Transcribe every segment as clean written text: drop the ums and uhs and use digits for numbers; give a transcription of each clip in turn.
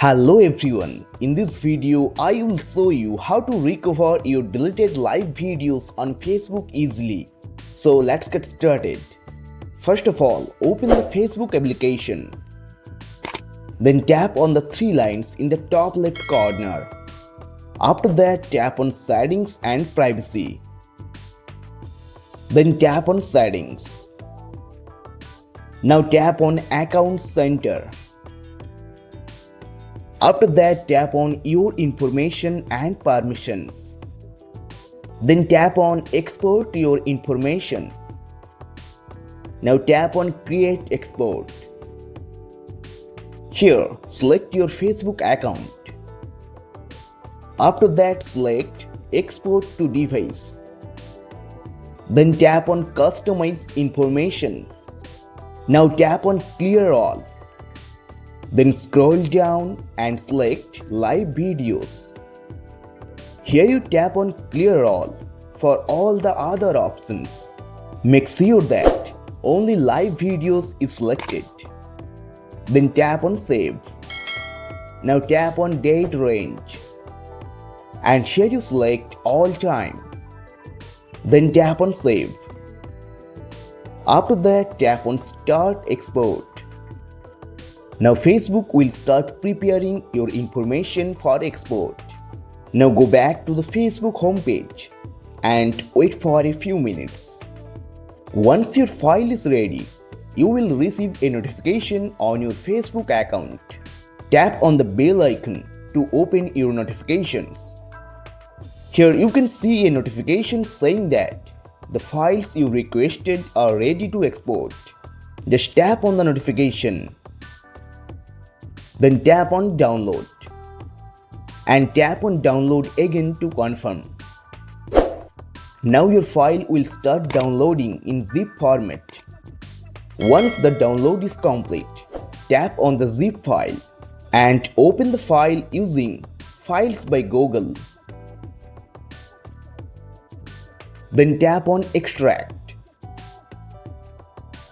Hello everyone, in this video I will show you how to recover your deleted live videos on Facebook easily. So let's get started. First of all, open the Facebook application. Then tap on the three lines in the top left corner. After that, tap on Settings and Privacy. Then tap on Settings. Now tap on Account Center. After that, tap on Your Information and Permissions. Then tap on Export Your Information. Now tap on Create Export. Here, select your Facebook account. After that, select Export to Device. Then tap on Customize Information. Now tap on Clear All. Then scroll down and select Live Videos. Here you tap on Clear All for all the other options. Make sure that only Live Videos is selected. Then tap on Save. Now tap on Date Range. And here you select All Time. Then tap on Save. After that, tap on Start Export. Now Facebook will start preparing your information for export. Now go back to the Facebook homepage and wait for a few minutes. Once your file is ready, you will receive a notification on your Facebook account. Tap on the bell icon to open your notifications. Here you can see a notification saying that the files you requested are ready to export. Just tap on the notification. Then tap on Download. And tap on Download again to confirm. Now your file will start downloading in zip format. Once the download is complete, tap on the zip file and open the file using Files by Google. Then tap on Extract.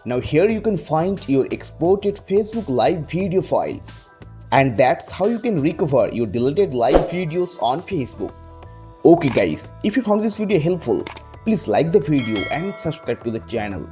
Now here you can find your exported Facebook Live video files. And that's how you can recover your deleted live videos on Facebook. Okay guys, if you found this video helpful, please like the video and subscribe to the channel.